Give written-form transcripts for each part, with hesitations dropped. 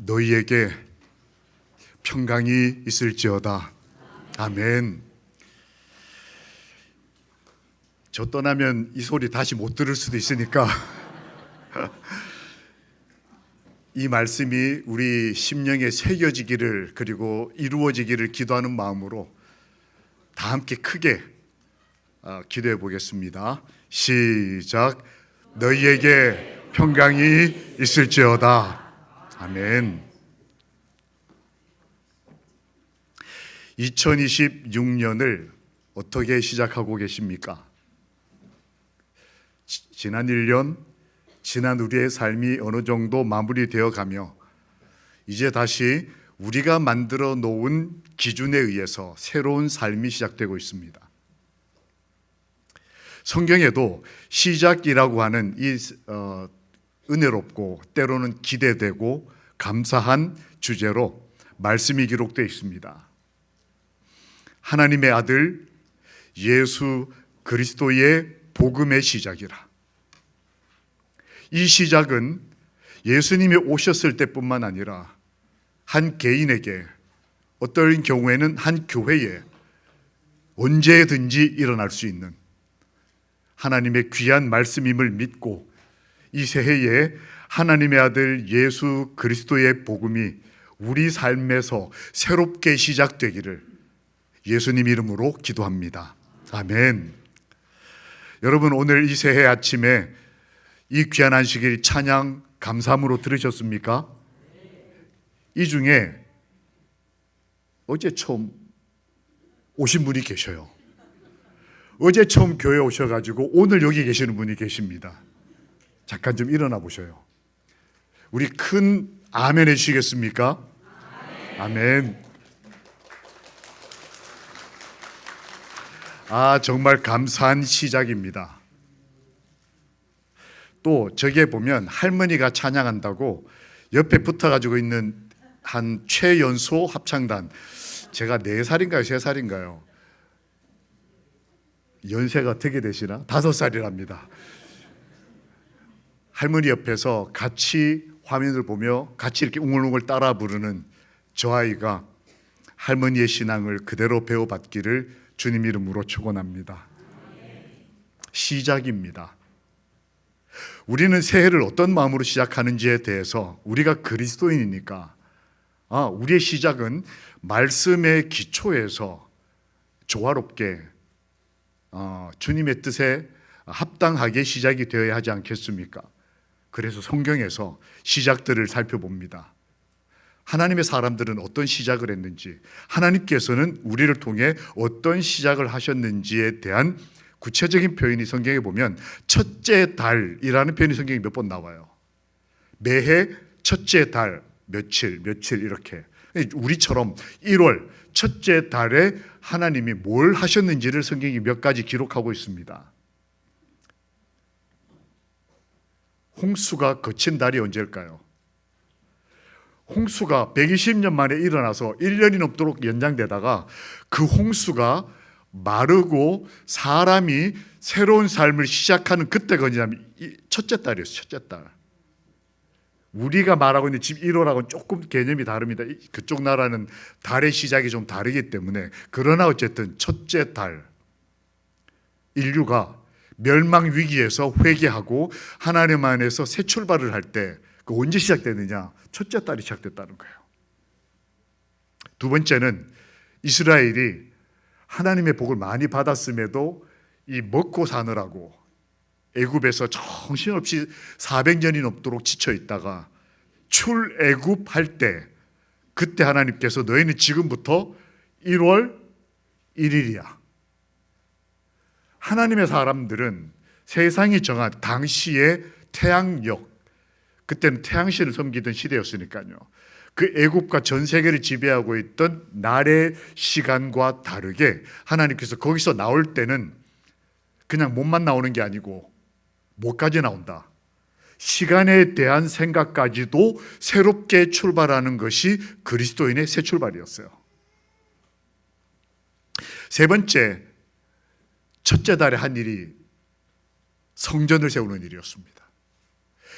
너희에게 평강이 있을지어다. 아멘. 저 떠나면 이 소리 다시 못 들을 수도 있으니까 이 말씀이 우리 심령에 새겨지기를, 그리고 이루어지기를 기도하는 마음으로 다 함께 크게 기도해 보겠습니다. 시작. 너희에게 평강이 있을지어다. 아멘. 2026년을 어떻게 시작하고 계십니까? 지난 1년, 지난 우리의 삶이 어느 정도 마무리되어 가며 이제 다시 우리가 만들어 놓은 기준에 의해서 새로운 삶이 시작되고 있습니다. 성경에도 시작이라고 하는 이 은혜롭고 때로는 기대되고 감사한 주제로 말씀이 기록되어 있습니다. 하나님의 아들 예수 그리스도의 복음의 시작이라. 이 시작은 예수님이 오셨을 때뿐만 아니라 한 개인에게, 어떤 경우에는 한 교회에 언제든지 일어날 수 있는 하나님의 귀한 말씀임을 믿고 이 새해에 하나님의 아들 예수 그리스도의 복음이 우리 삶에서 새롭게 시작되기를 예수님 이름으로 기도합니다. 아멘. 여러분, 오늘 이 새해 아침에 이 귀한 안식일 찬양 감사함으로 들으셨습니까? 이 중에 어제 처음 오신 분이 계셔요. 어제 처음 교회 오셔가지고 오늘 여기 계시는 분이 계십니다. 잠깐 좀 일어나 보셔요. 우리 큰 아멘 해주시겠습니까? 아멘. 정말 감사한 시작입니다. 또 저기에 보면 할머니가 찬양한다고 옆에 붙어가지고 있는 한 최연소 합창단, 제가 4살인가요 3살인가요? 연세가 어떻게 되시나? 5살이랍니다. 할머니 옆에서 같이 화면을 보며 같이 이렇게 웅얼웅얼 따라 부르는 저 아이가 할머니의 신앙을 그대로 배워받기를 주님 이름으로 축원합니다. 시작입니다. 우리는 새해를 어떤 마음으로 시작하는지에 대해서, 우리가 그리스도인이니까 우리의 시작은 말씀의 기초에서 조화롭게 주님의 뜻에 합당하게 시작이 되어야 하지 않겠습니까? 그래서 성경에서 시작들을 살펴봅니다. 하나님의 사람들은 어떤 시작을 했는지, 하나님께서는 우리를 통해 어떤 시작을 하셨는지에 대한 구체적인 표현이 성경에 보면 첫째 달이라는 표현이 성경에 몇 번 나와요. 매해 첫째 달 며칠 이렇게. 우리처럼 1월 첫째 달에 하나님이 뭘 하셨는지를 성경이 몇 가지 기록하고 있습니다. 홍수가 그친 달이 언제일까요? 홍수가 120년 만에 일어나서 1년이 넘도록 연장되다가 그 홍수가 마르고 사람이 새로운 삶을 시작하는 그때가 언제냐면 첫째 달이었어요. 첫째 달. 우리가 말하고 있는 지금 1월하고는 조금 개념이 다릅니다. 그쪽 나라는 달의 시작이 좀 다르기 때문에. 그러나 어쨌든 첫째 달, 인류가 멸망 위기에서 회개하고 하나님 안에서 새 출발을 할 때, 그 언제 시작됐느냐? 첫째 달이 시작됐다는 거예요. 두 번째는 이스라엘이 하나님의 복을 많이 받았음에도 이 먹고 사느라고 애굽에서 정신없이 400년이 넘도록 지쳐 있다가 출애굽할 때, 그때 하나님께서 너희는 지금부터 1월 1일이야. 하나님의 사람들은 세상이 정한 당시의 태양력, 그때는 태양신을 섬기던 시대였으니까요. 그 애굽과 전 세계를 지배하고 있던 날의 시간과 다르게 하나님께서 거기서 나올 때는 그냥 몸만 나오는 게 아니고 뭐까지 나온다? 시간에 대한 생각까지도 새롭게 출발하는 것이 그리스도인의 새 출발이었어요. 세 번째, 첫째 달에 한 일이 성전을 세우는 일이었습니다.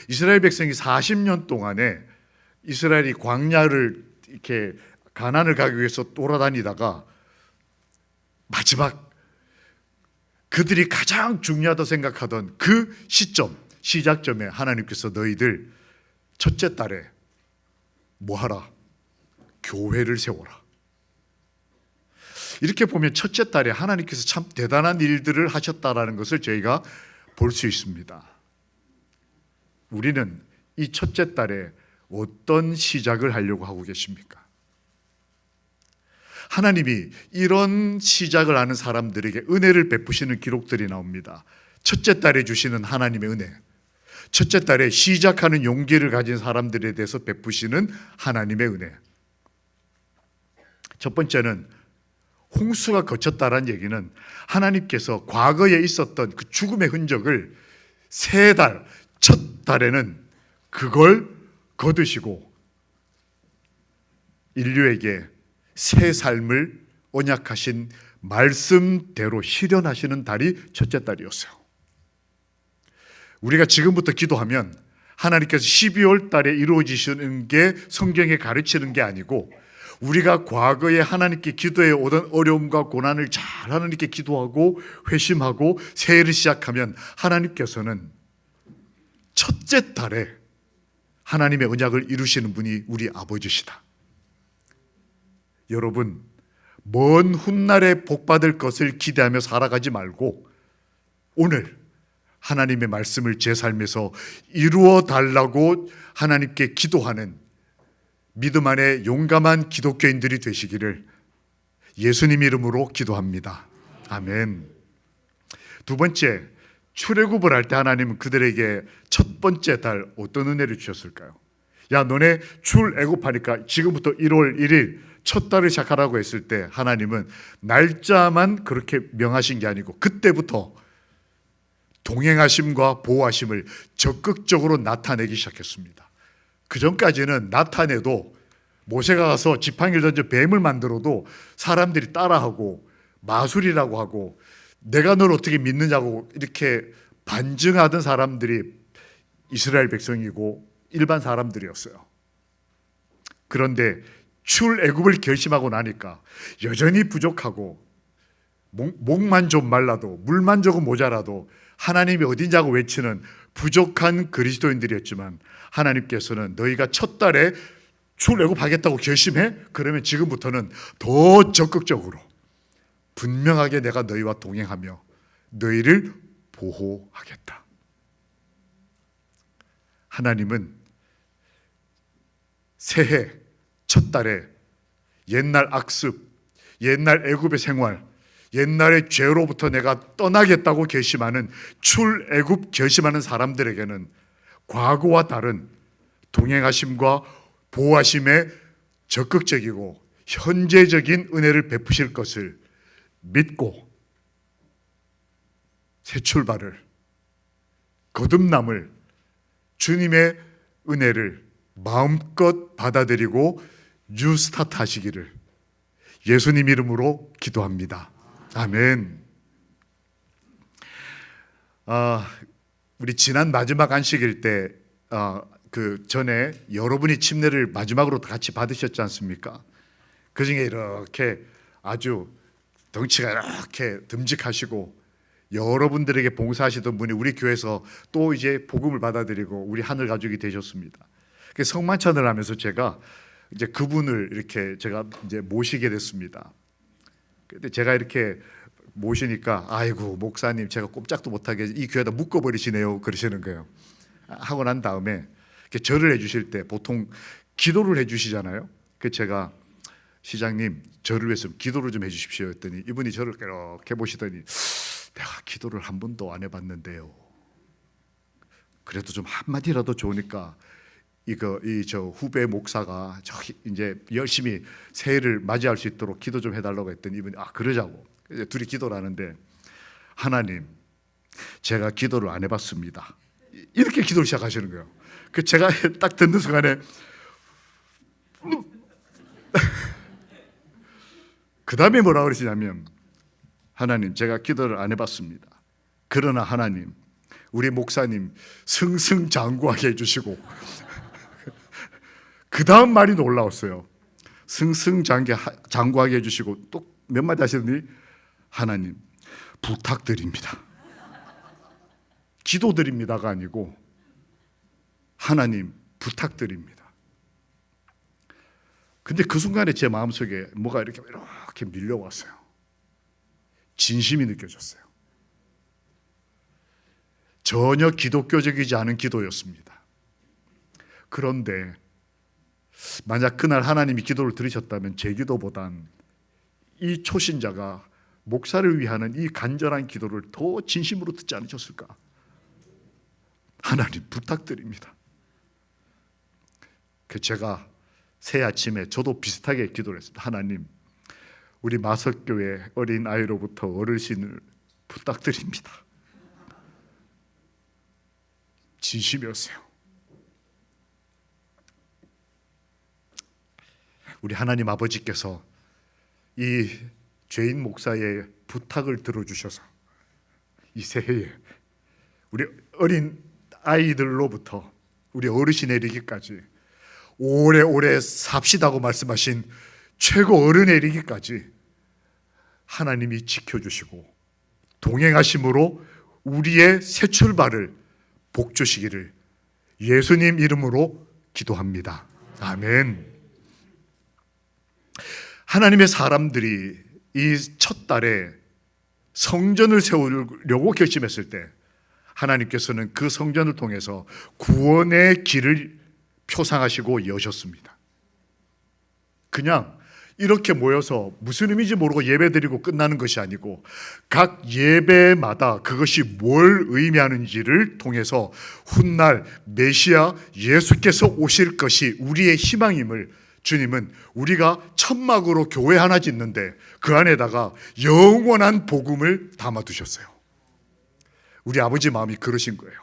이스라엘 백성이 40년 동안에 이스라엘이 광야를 이렇게 가나안을 가기 위해서 돌아다니다가 마지막 그들이 가장 중요하다 생각하던 그 시작점에 하나님께서 너희들 첫째 달에 뭐 하라? 교회를 세워라. 이렇게 보면 첫째 달에 하나님께서 참 대단한 일들을 하셨다라는 것을 저희가 볼 수 있습니다. 우리는 이 첫째 달에 어떤 시작을 하려고 하고 계십니까? 하나님이 이런 시작을 하는 사람들에게 은혜를 베푸시는 기록들이 나옵니다. 첫째 달에 주시는 하나님의 은혜, 첫째 달에 시작하는 용기를 가진 사람들에 대해서 베푸시는 하나님의 은혜. 첫 번째는 홍수가 거쳤다라는 얘기는 하나님께서 과거에 있었던 그 죽음의 흔적을 세 달, 첫 달에는 그걸 거두시고 인류에게 새 삶을 언약하신 말씀대로 실현하시는 달이 첫째 달이었어요. 우리가 지금부터 기도하면 하나님께서 12월 달에 이루어지시는 게 성경에 가르치는 게 아니고 우리가 과거에 하나님께 기도해 오던 어려움과 고난을 잘 하나님께 기도하고 회심하고 새해를 시작하면 하나님께서는 첫째 달에 하나님의 언약을 이루시는 분이 우리 아버지시다. 여러분, 먼 훗날에 복받을 것을 기대하며 살아가지 말고 오늘 하나님의 말씀을 제 삶에서 이루어 달라고 하나님께 기도하는 믿음 안에 용감한 기독교인들이 되시기를 예수님 이름으로 기도합니다. 아멘. 두 번째, 출애굽을 할 때 하나님은 그들에게 첫 번째 달 어떤 은혜를 주셨을까요? 야, 너네 출애굽하니까 지금부터 1월 1일 첫 달을 시작하라고 했을 때 하나님은 날짜만 그렇게 명하신 게 아니고 그때부터 동행하심과 보호하심을 적극적으로 나타내기 시작했습니다. 그 전까지는 나타내도 모세가 가서 지팡이를 던져 뱀을 만들어도 사람들이 따라하고 마술이라고 하고 내가 널 어떻게 믿느냐고 이렇게 반증하던 사람들이 이스라엘 백성이고 일반 사람들이었어요. 그런데 출애굽을 결심하고 나니까 여전히 부족하고 목만 좀 말라도 물만 조금 모자라도 하나님이 어디냐고 외치는 부족한 그리스도인들이었지만 하나님께서는 너희가 첫 달에 출애굽하겠다고 결심해? 그러면 지금부터는 더 적극적으로 분명하게 내가 너희와 동행하며 너희를 보호하겠다. 하나님은 새해 첫 달에 옛날 악습, 옛날 애굽의 생활, 옛날의 죄로부터 내가 떠나겠다고 결심하는 출애굽 결심하는 사람들에게는 과거와 다른 동행하심과 보호하심에 적극적이고 현재적인 은혜를 베푸실 것을 믿고 새 출발을, 거듭남을, 주님의 은혜를 마음껏 받아들이고 뉴스타트 하시기를 예수님 이름으로 기도합니다. 아멘. 우리 지난 마지막 안식일 때 그 전에 여러분이 침례를 마지막으로 같이 받으셨지 않습니까? 그 중에 이렇게 아주 덩치가 이렇게 듬직하시고 여러분들에게 봉사하시던 분이 우리 교회에서 또 이제 복음을 받아들이고 우리 하늘 가족이 되셨습니다. 성만찬을 하면서 제가 이제 그분을 이렇게 제가 이제 모시게 됐습니다. 근데 제가 이렇게 모시니까 아이고 목사님 제가 꼼짝도 못하게 이 교회에다 묶어버리시네요 그러시는 거예요. 하고 난 다음에 이렇게 절을 해주실 때 보통 기도를 해주시잖아요. 그 제가 시장님 저를 위해서 기도를 좀 해주십시오 했더니 이분이 저를 이렇게 보시더니 내가 기도를 한 번도 안 해봤는데요. 그래도 좀 한마디라도 좋으니까 저 후배 목사가 이제 열심히 새해를 맞이할 수 있도록 기도 좀 해달라고 했더니 이분이 그러자고 이제 둘이 기도를 하는데 하나님 제가 기도를 안 해봤습니다. 이렇게 기도를 시작하시는 거예요. 그 제가 딱 듣는 순간에 그 다음에 뭐라고 그러시냐면 하나님 제가 기도를 안 해봤습니다. 그러나 하나님 우리 목사님 승승장구하게 해주시고 그 다음 말이 놀라웠어요. 승승장구하게 해주시고 또 몇 마디 하시더니 하나님 부탁드립니다. 기도드립니다가 아니고 하나님 부탁드립니다. 근데 그 순간에 제 마음속에 뭐가 이렇게 밀려왔어요. 진심이 느껴졌어요. 전혀 기독교적이지 않은 기도였습니다. 그런데 만약 그날 하나님이 기도를 들으셨다면 제 기도보단 이 초신자가 목사를 위하는 이 간절한 기도를 더 진심으로 듣지 않으셨을까? 하나님 부탁드립니다. 제가 새 아침에 저도 비슷하게 기도를 했습니다. 하나님, 우리 마석교회 어린 아이로부터 어르신을 부탁드립니다. 진심이었어요. 우리 하나님 아버지께서 이 죄인 목사의 부탁을 들어주셔서 이 새해에 우리 어린 아이들로부터 우리 어르신에 이르기까지 오래오래 삽시다고 말씀하신 최고 어른에 이르기까지 하나님이 지켜주시고 동행하심으로 우리의 새 출발을 복 주시기를 예수님 이름으로 기도합니다. 아멘. 하나님의 사람들이 이 첫 달에 성전을 세우려고 결심했을 때 하나님께서는 그 성전을 통해서 구원의 길을 표상하시고 여셨습니다. 그냥 이렇게 모여서 무슨 의미인지 모르고 예배드리고 끝나는 것이 아니고 각 예배마다 그것이 뭘 의미하는지를 통해서 훗날 메시아 예수께서 오실 것이 우리의 희망임을 주님은 우리가 천막으로 교회 하나 짓는데 그 안에다가 영원한 복음을 담아두셨어요. 우리 아버지 마음이 그러신 거예요.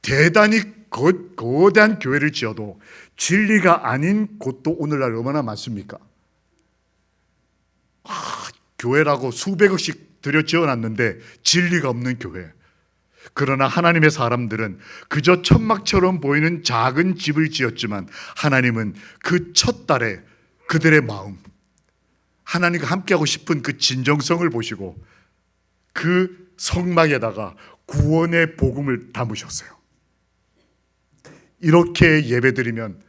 대단히 거대한 교회를 지어도 진리가 아닌 곳도 오늘날 얼마나 많습니까? 교회라고 수백억씩 들여 지어놨는데 진리가 없는 교회. 그러나 하나님의 사람들은 그저 천막처럼 보이는 작은 집을 지었지만 하나님은 그 첫 달에 그들의 마음, 하나님과 함께하고 싶은 그 진정성을 보시고 그 성막에다가 구원의 복음을 담으셨어요. 이렇게 예배드리면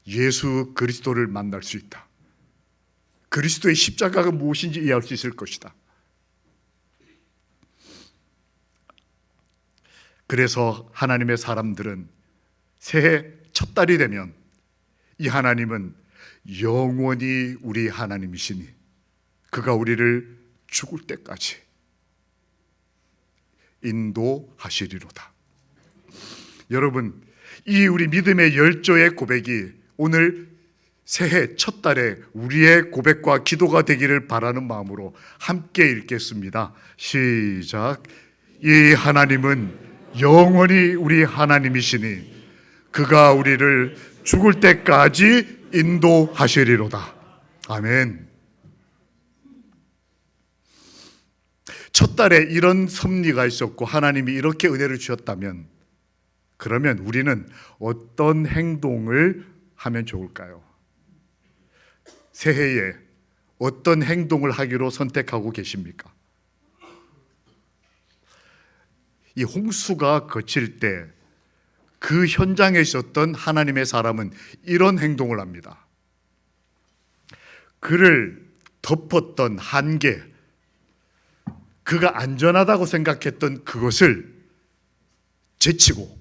예수 그리스도를 만날 수 있다. 그리스도의 십자가가 무엇인지 이해할 수 있을 것이다. 그래서 하나님의 사람들은 새해 첫 달이 되면 이 하나님은 영원히 우리 하나님이시니 그가 우리를 죽을 때까지 인도하시리로다. 여러분, 이 우리 믿음의 열조의 고백이 오늘 새해 첫 달에 우리의 고백과 기도가 되기를 바라는 마음으로 함께 읽겠습니다. 시작. 이 하나님은 영원히 우리 하나님이시니 그가 우리를 죽을 때까지 인도하시리로다. 아멘. 첫 달에 이런 섭리가 있었고 하나님이 이렇게 은혜를 주셨다면 그러면 우리는 어떤 행동을 하면 좋을까요? 새해에 어떤 행동을 하기로 선택하고 계십니까? 이 홍수가 거칠 때 그 현장에 있었던 하나님의 사람은 이런 행동을 합니다. 그를 덮었던 한계, 그가 안전하다고 생각했던 그것을 제치고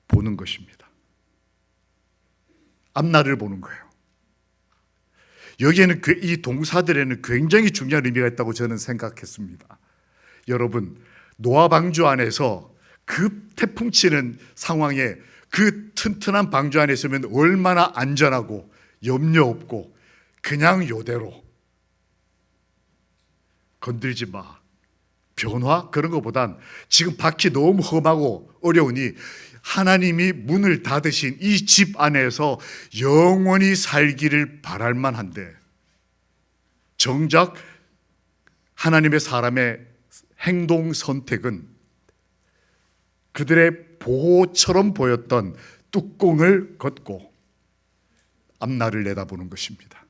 보는 것입니다. 앞날을 보는 거예요. 여기에는 이 동사들에는 굉장히 중요한 의미가 있다고 저는 생각했습니다. 여러분, 노아 방주 안에서 그 태풍 치는 상황에 그 튼튼한 방주 안에 있으면 얼마나 안전하고 염려 없고 그냥 요대로 건들지 마, 변화 그런 것보단 지금 밖이 너무 험하고 어려우니 하나님이 문을 닫으신 이 집 안에서 영원히 살기를 바랄 만한데 정작 하나님의 사람의 행동 선택은 그들의 보호처럼 보였던 뚜껑을 걷고 앞날을 내다보는 것입니다.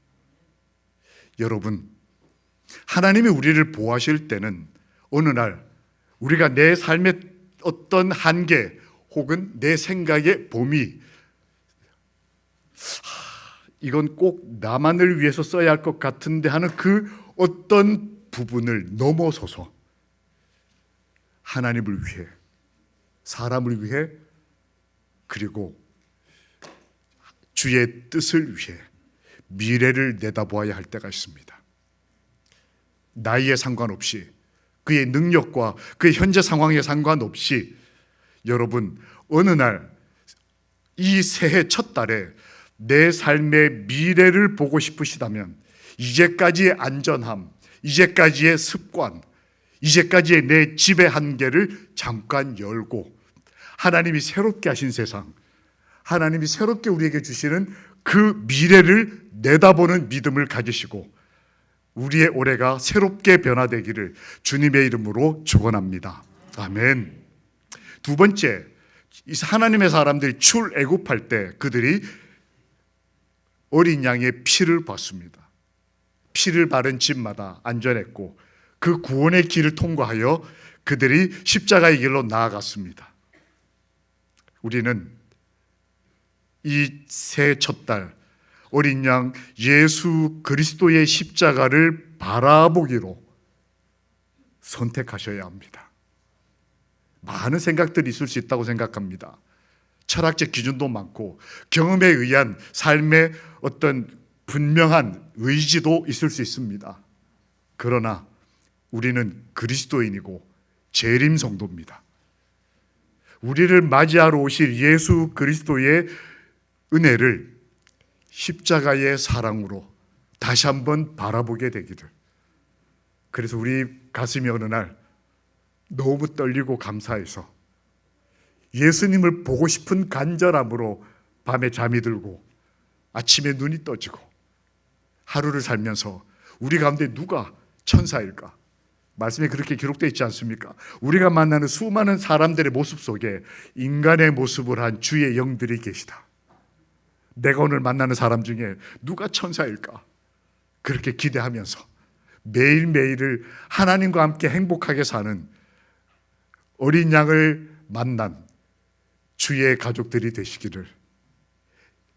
여러분, 하나님이 우리를 보호하실 때는 어느 날 우리가 내 삶의 어떤 한계 혹은 내 생각의 범위, 이건 꼭 나만을 위해서 써야 할 것 같은데 하는 그 어떤 부분을 넘어서서 하나님을 위해, 사람을 위해, 그리고 주의 뜻을 위해 미래를 내다보아야 할 때가 있습니다. 나이에 상관없이, 그의 능력과 그의 현재 상황에 상관없이, 여러분, 어느 날 이 새해 첫 달에 내 삶의 미래를 보고 싶으시다면 이제까지의 안전함, 이제까지의 습관, 이제까지의 내 집의 한계를 잠깐 열고 하나님이 새롭게 하신 세상, 하나님이 새롭게 우리에게 주시는 그 미래를 내다보는 믿음을 가지시고 우리의 올해가 새롭게 변화되기를 주님의 이름으로 축원합니다. 아멘. 두 번째, 하나님의 사람들이 출애굽할 때 그들이 어린 양의 피를 봤습니다. 피를 바른 집마다 안전했고 그 구원의 길을 통과하여 그들이 십자가의 길로 나아갔습니다. 우리는 이 새해 첫 달 어린 양 예수 그리스도의 십자가를 바라보기로 선택하셔야 합니다. 많은 생각들이 있을 수 있다고 생각합니다. 철학적 기준도 많고 경험에 의한 삶의 어떤 분명한 의지도 있을 수 있습니다. 그러나 우리는 그리스도인이고 재림 성도입니다. 우리를 맞이하러 오실 예수 그리스도의 은혜를 십자가의 사랑으로 다시 한번 바라보게 되기를. 그래서 우리 가슴이 어느 날 너무 떨리고 감사해서 예수님을 보고 싶은 간절함으로 밤에 잠이 들고 아침에 눈이 떠지고 하루를 살면서 우리 가운데 누가 천사일까? 말씀에 그렇게 기록되어 있지 않습니까? 우리가 만나는 수많은 사람들의 모습 속에 인간의 모습을 한 주의 영들이 계시다. 내가 오늘 만나는 사람 중에 누가 천사일까? 그렇게 기대하면서 매일매일을 하나님과 함께 행복하게 사는 어린 양을 만난 주의 가족들이 되시기를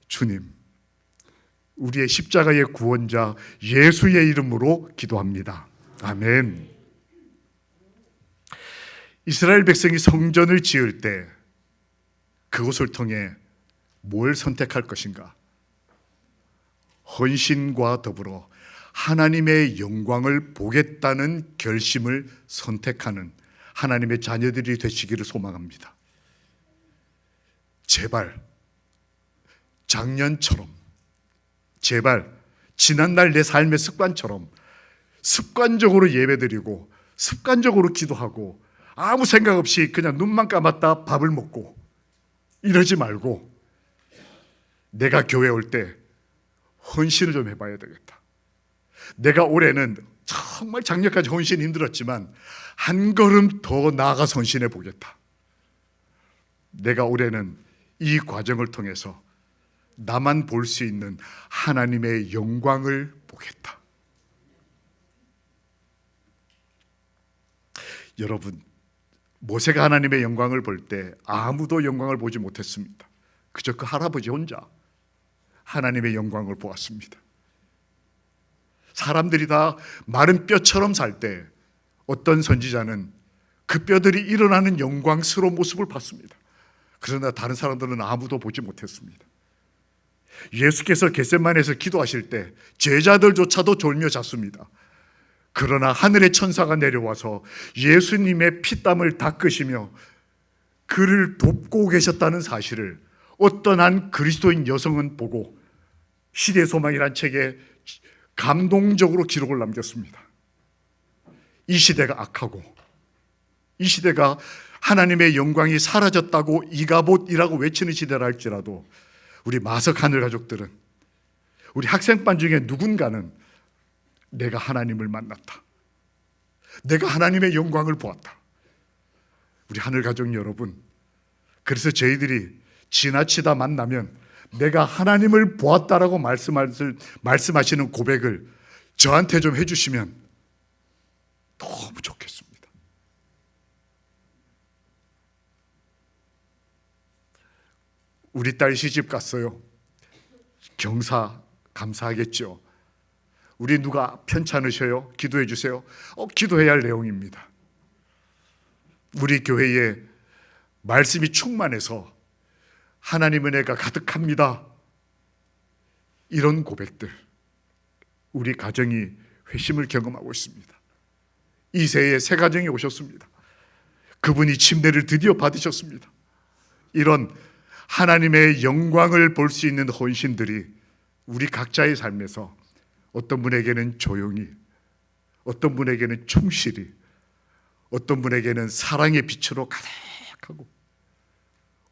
주님, 우리의 십자가의 구원자 예수의 이름으로 기도합니다. 아멘. 이스라엘 백성이 성전을 지을 때 그것을 통해 뭘 선택할 것인가? 헌신과 더불어 하나님의 영광을 보겠다는 결심을 선택하는 하나님의 자녀들이 되시기를 소망합니다. 제발 작년처럼, 제발 지난날 내 삶의 습관처럼 습관적으로 예배드리고 습관적으로 기도하고 아무 생각 없이 그냥 눈만 감았다 밥을 먹고 이러지 말고 내가 교회 올 때 헌신을 좀 해봐야 되겠다. 내가 올해는 정말 작년까지 헌신 힘들었지만 한 걸음 더 나아가서 헌신해 보겠다. 내가 올해는 이 과정을 통해서 나만 볼 수 있는 하나님의 영광을 보겠다. 여러분, 모세가 하나님의 영광을 볼 때 아무도 영광을 보지 못했습니다. 그저 그 할아버지 혼자 하나님의 영광을 보았습니다. 사람들이 다 마른 뼈처럼 살 때 어떤 선지자는 그 뼈들이 일어나는 영광스러운 모습을 봤습니다. 그러나 다른 사람들은 아무도 보지 못했습니다. 예수께서 겟세마네에서 기도하실 때 제자들조차도 졸며 잤습니다. 그러나 하늘의 천사가 내려와서 예수님의 피땀을 닦으시며 그를 돕고 계셨다는 사실을 어떤 한 그리스도인 여성은 보고 시대의 소망이란 책에 감동적으로 기록을 남겼습니다. 이 시대가 악하고 이 시대가 하나님의 영광이 사라졌다고 이가봇이라고 외치는 시대라 할지라도 우리 마석 하늘 가족들은, 우리 학생반 중에 누군가는 내가 하나님을 만났다, 내가 하나님의 영광을 보았다. 우리 하늘 가족 여러분, 그래서 저희들이 지나치다 만나면 내가 하나님을 보았다라고 말씀하시는 고백을 저한테 좀 해주시면 너무 좋겠습니다. 우리 딸 시집 갔어요. 경사 감사하겠죠. 우리 누가 편찮으셔요? 기도해 주세요. 기도해야 할 내용입니다. 우리 교회에 말씀이 충만해서 하나님 은혜가 가득합니다. 이런 고백들, 우리 가정이 회심을 경험하고 있습니다. 이 새해 새 가정이 오셨습니다. 그분이 침례를 드디어 받으셨습니다. 이런 하나님의 영광을 볼 수 있는 헌신들이 우리 각자의 삶에서 어떤 분에게는 조용히, 어떤 분에게는 충실히, 어떤 분에게는 사랑의 빛으로 가득하고,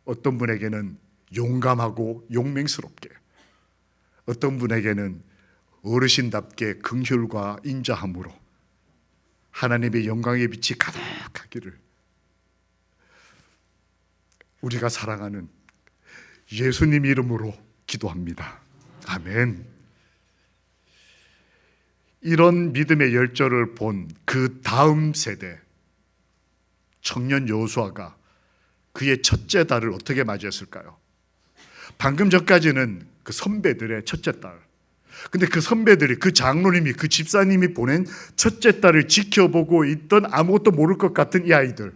어떤 분에게는 용감하고 용맹스럽게, 어떤 분에게는 어르신답게 긍휼과 인자함으로 하나님의 영광의 빛이 가득하기를 우리가 사랑하는 예수님 이름으로 기도합니다. 아멘. 이런 믿음의 열정을 본 그 다음 세대 청년 여호수아가 그의 첫째 딸을 어떻게 맞이했을까요? 방금 전까지는 그 선배들의 첫째 딸, 근데 그 선배들이, 그 장로님이, 그 집사님이 보낸 첫째 딸을 지켜보고 있던 아무것도 모를 것 같은 이 아이들,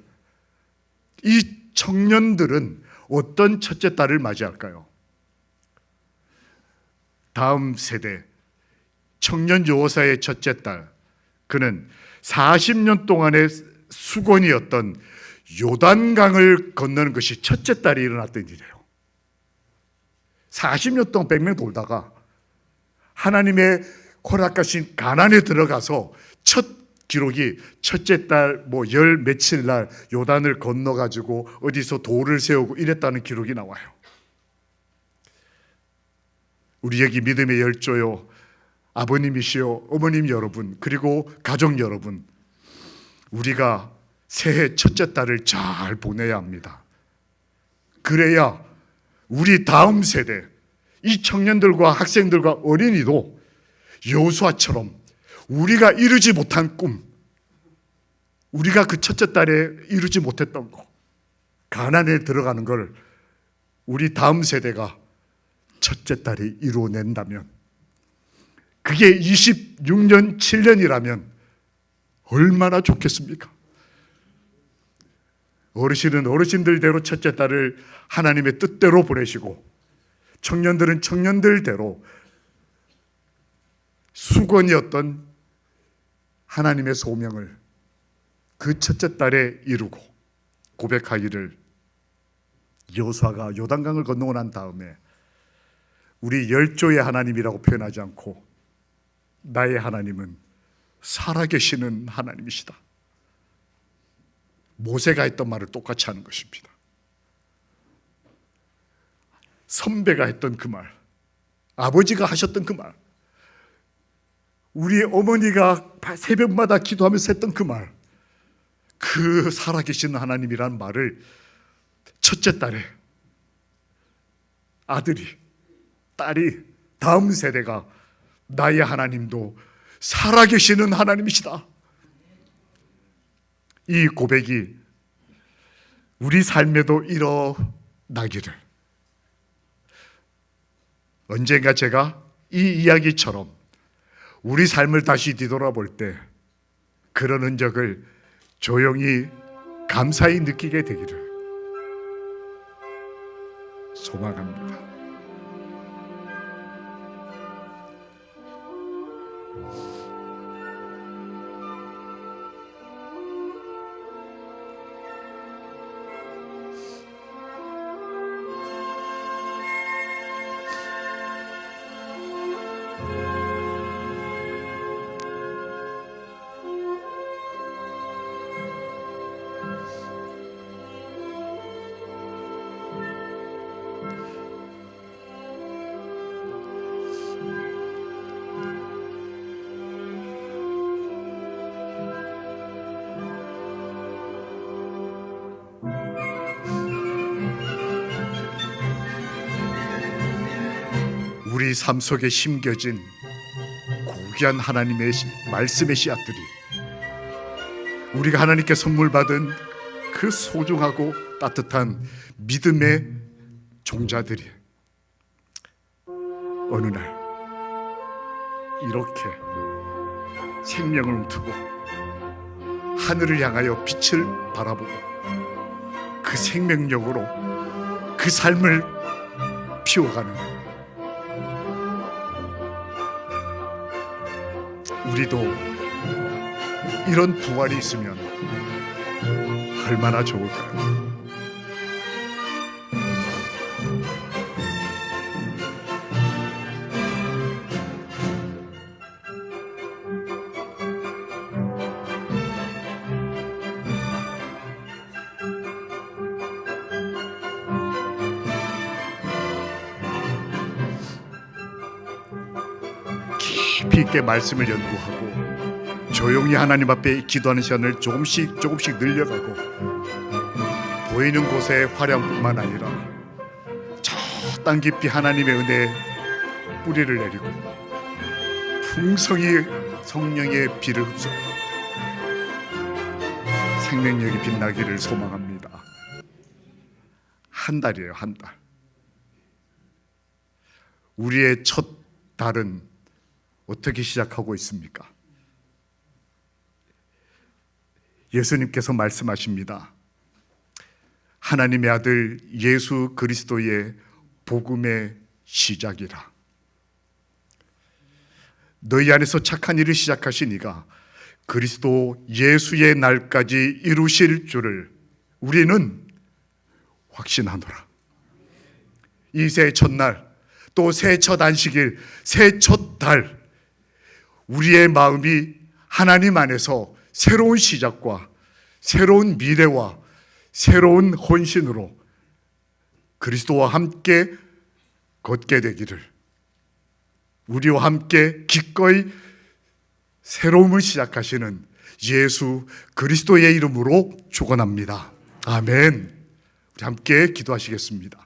이 청년들은 어떤 첫째 딸을 맞이할까요? 다음 세대 청년 여호사의 첫째 딸, 그는 40년 동안의 수건이었던 요단강을 건너는 것이 첫째 딸이 일어났던 일이에요. 40년 동안 백명 돌다가 하나님의 허락하신 가나안에 들어가서 첫 기록이 첫째 달 열 며칠 날 요단을 건너가지고 어디서 돌을 세우고 이랬다는 기록이 나와요. 우리 여기 믿음의 열조요, 아버님이시요 어머님 여러분, 그리고 가족 여러분, 우리가 새해 첫째 달을 잘 보내야 합니다. 그래야 우리 다음 세대, 이 청년들과 학생들과 어린이도 여호수아처럼 우리가 이루지 못한 꿈, 우리가 그 첫째 달에 이루지 못했던 거, 가나안에 들어가는 걸 우리 다음 세대가 첫째 달에 이루어낸다면, 그게 26년, 7년이라면 얼마나 좋겠습니까? 어르신은 어르신들대로 첫째 딸을 하나님의 뜻대로 보내시고, 청년들은 청년들대로 수건이었던 하나님의 소명을 그 첫째 딸에 이루고 고백하기를, 여호수아가 요단강을 건너고 난 다음에 우리 열조의 하나님이라고 표현하지 않고 나의 하나님은 살아계시는 하나님이시다. 모세가 했던 말을 똑같이 하는 것입니다. 선배가 했던 그 말, 아버지가 하셨던 그 말, 우리 어머니가 새벽마다 기도하면서 했던 그 말, 그 살아계시는 하나님이라는 말을 첫째 딸에, 아들이, 딸이, 다음 세대가 나의 하나님도 살아계시는 하나님이시다, 이 고백이 우리 삶에도 일어나기를, 언젠가 제가 이 이야기처럼 우리 삶을 다시 뒤돌아볼 때 그런 흔적을 조용히 감사히 느끼게 되기를 소망합니다. 우리 삶 속에 심겨진 고귀한 하나님의 말씀의 씨앗들이, 우리가 하나님께 선물 받은 그 소중하고 따뜻한 믿음의 종자들이 어느 날 이렇게 생명을 움트고 하늘을 향하여 빛을 바라보고 그 생명력으로 그 삶을 피워가는, 우리도 이런 부활이 있으면 얼마나 좋을까요? 깊이 있게 말씀을 연구하고 조용히 하나님 앞에 기도하는 시간을 조금씩 늘려가고, 보이는 곳의 화량뿐만 아니라 저 땅 깊이 하나님의 은혜에 뿌리를 내리고 풍성히 성령의 비를 흡수하고 생명력이 빛나기를 소망합니다. 한 달이에요, 한 달. 우리의 첫 달은 어떻게 시작하고 있습니까? 예수님께서 말씀하십니다. 하나님의 아들 예수 그리스도의 복음의 시작이라. 너희 안에서 착한 일을 시작하신 이가 그리스도 예수의 날까지 이루실 줄을 우리는 확신하노라. 이 새해 첫날, 또 새해 첫 안식일, 새해 첫 달, 우리의 마음이 하나님 안에서 새로운 시작과 새로운 미래와 새로운 헌신으로 그리스도와 함께 걷게 되기를, 우리와 함께 기꺼이 새로움을 시작하시는 예수 그리스도의 이름으로 축원합니다. 아멘. 우리 함께 기도하시겠습니다.